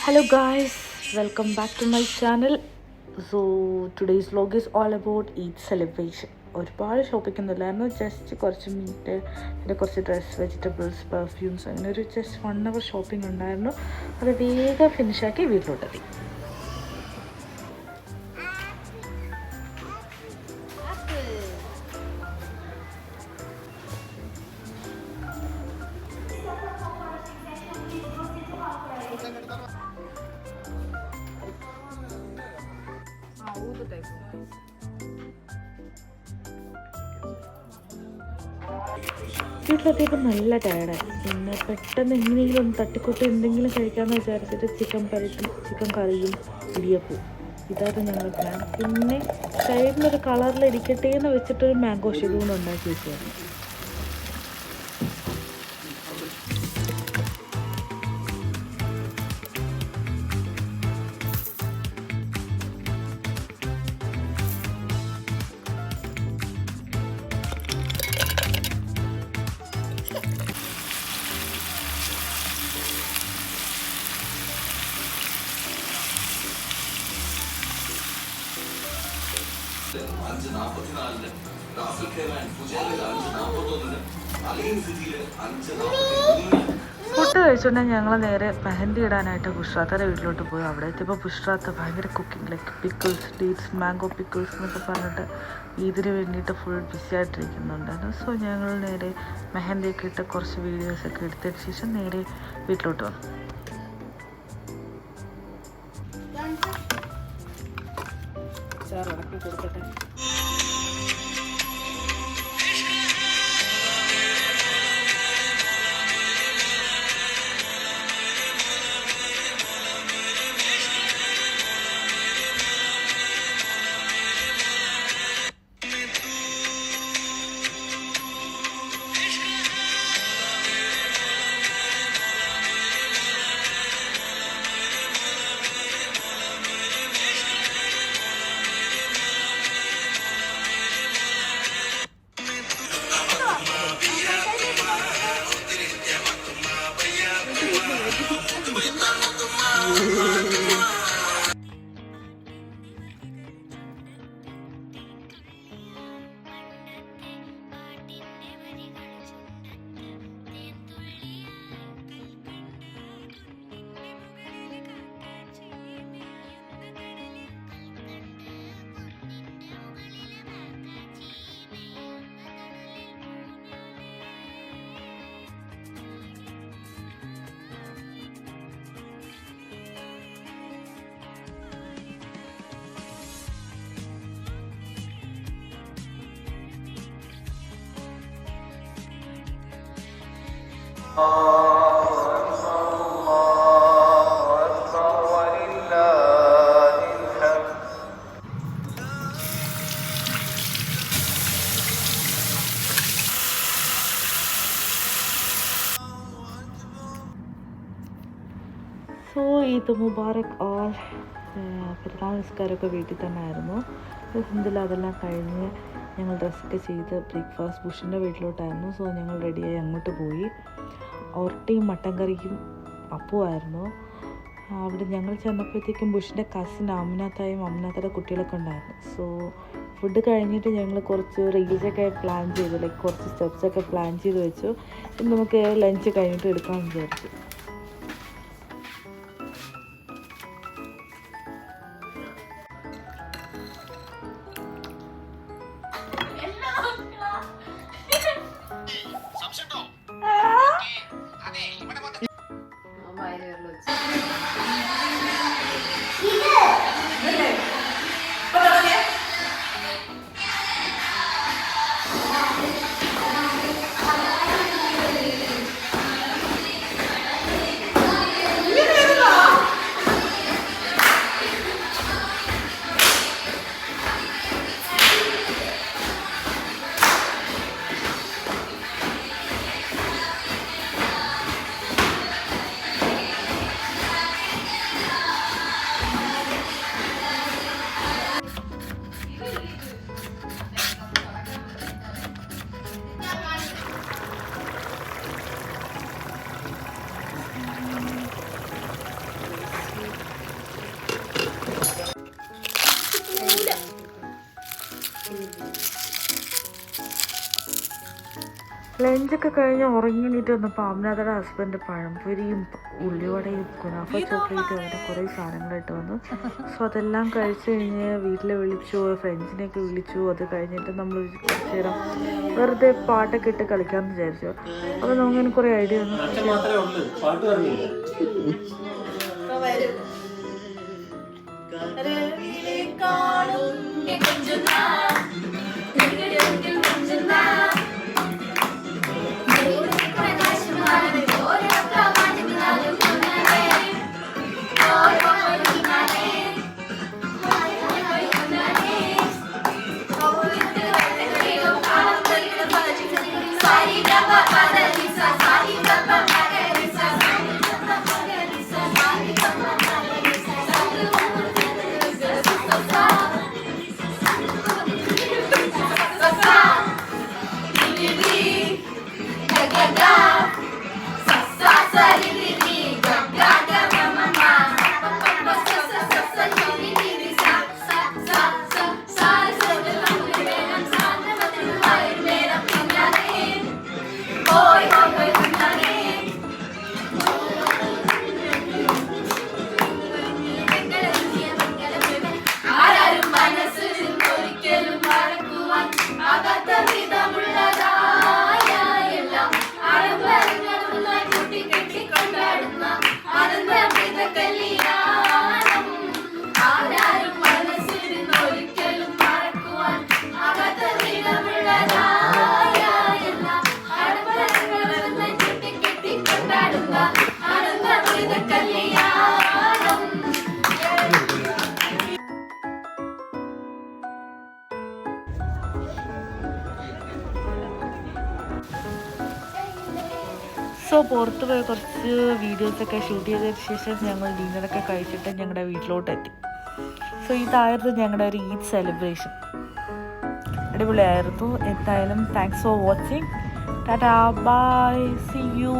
Hello guys, welcome back to my channel. So today's vlog is all about Eid celebration. ഒരുപാട് shopping ഒന്നുമില്ലായിരുന്നു, just കുറച്ച് meet, പിന്നെ കുറച്ച് dress, vegetables, perfumes, അങ്ങനെ ഒരു just 1 hour shopping ഉണ്ടായിരുന്നു. അത് വേഗം ഫിനിഷാക്കി വീട്ടിലോട്ടെത്തി. വീട്ടിലെത്തിയപ്പോൾ നല്ല ടയർഡായി. പിന്നെ പെട്ടെന്ന് എങ്ങനെയെങ്കിലും ഒന്ന് തട്ടിക്കൂട്ടി എന്തെങ്കിലും കഴിക്കാമെന്ന് വിചാരിച്ചിട്ട് ചിക്കൻ കറിയും ഇടിയപ്പവും ഇതായിരുന്നു ഞങ്ങളുടെ പ്ലാൻ. പിന്നെ സൈഡിനൊരു കളറിൽ ഇരിക്കട്ടെ എന്ന് വെച്ചിട്ടൊരു മാംഗോ ഷേക്ക് കൊണ്ട് ഉണ്ടാക്കി വെച്ചായിരുന്നു. ഫുഡ് കഴിച്ചുകൊണ്ട് ഞങ്ങൾ നേരെ മെഹന്തി ഇടാനായിട്ട് ബുഷ്റാത്തയുടെ വീട്ടിലോട്ട് പോയി. അവിടെ എത്തിയപ്പോൾ ബുഷ്റാത്ത ഭയങ്കര cooking, like pickles, dates, mango pickles എന്നൊക്കെ പറഞ്ഞിട്ട് ഇതിന് വേണ്ടിയിട്ട് ഫുൾ ബിസി ആയിട്ടിരിക്കുന്നുണ്ടായിരുന്നു. സോ ഞങ്ങൾ നേരെ മെഹന്തിയൊക്കെ ഇട്ട് കുറച്ച് വീഡിയോസൊക്കെ എടുത്തതിന് ശേഷം നേരെ വീട്ടിലോട്ട് വന്നു. ഇറക്കി കൊടുക്കട്ടെ. So Eid Mubarak all. പെരുന്നാൾ നിസ്കാരമൊക്കെ വീട്ടിൽ തന്നെ ആയിരുന്നു. അൽഹംദുലില്ലാ അതെല്ലാം കഴിഞ്ഞ് ഞങ്ങൾ ഡ്രസ്സൊക്കെ ചെയ്ത് ബ്രേക്ക്ഫാസ്റ്റ് ബുഷിൻ്റെ വീട്ടിലോട്ടായിരുന്നു. സോ ഞങ്ങൾ റെഡിയായി അങ്ങോട്ട് പോയി. ഒരട്ടിയും മട്ടൻ കറിയും അപ്പുമായിരുന്നു. അവിടെ ഞങ്ങൾ ചെന്നപ്പോഴത്തേക്കും ബുഷിൻ്റെ കസിൻ അമ്നാത്തയുടെ കുട്ടികളൊക്കെ ഉണ്ടായിരുന്നു. സോ ഫുഡ് കഴിഞ്ഞിട്ട് ഞങ്ങൾ കുറച്ച് റീൽസൊക്കെ പ്ലാൻ ചെയ്തു, ലൈക്ക് കുറച്ച് സ്റ്റെപ്സൊക്കെ പ്ലാൻ ചെയ്ത് വെച്ചു. നമുക്ക് ലഞ്ച് കഴിഞ്ഞിട്ട് എടുക്കാമെന്ന് വിചാരിച്ചു. ലഞ്ചൊക്കെ കഴിഞ്ഞ് ഉറങ്ങിയിട്ട് വന്നപ്പോൾ അമ്നാഥയുടെ ഹസ്ബൻഡ് പഴംപൊരിയും ഉള്ളിവടയും കുനാഫ ചോക്ലേറ്റും അങ്ങനെ കുറേ സാധനങ്ങളായിട്ട് വന്നു. സോ അതെല്ലാം കഴിച്ച് കഴിഞ്ഞ് വീട്ടിൽ വിളിച്ചു, ഫ്രണ്ട്സിനെയൊക്കെ വിളിച്ചു. അത് കഴിഞ്ഞിട്ട് നമ്മൾ കുറച്ച് നേരം വെറുതെ പാട്ടൊക്കെ ഇട്ട് കളിക്കാമെന്ന് വിചാരിച്ചു. അപ്പോൾ നമുക്കതിന് കുറേ ഐഡിയ വന്നു. സോ പുറത്ത് പോയി കുറച്ച് വീഡിയോസൊക്കെ ഷൂട്ട് ചെയ്തതിന് ശേഷം ഞങ്ങൾ ഡിന്നറൊക്കെ കഴിച്ചിട്ട് ഞങ്ങളുടെ വീട്ടിലോട്ട് എത്തി. സോ ഇതായിരുന്നു ഞങ്ങളുടെ ഒരു ഈദ് സെലിബ്രേഷൻ. അടിപൊളിയായിരുന്നു. എന്തായാലും thanks for watching. Tata, bye, see U.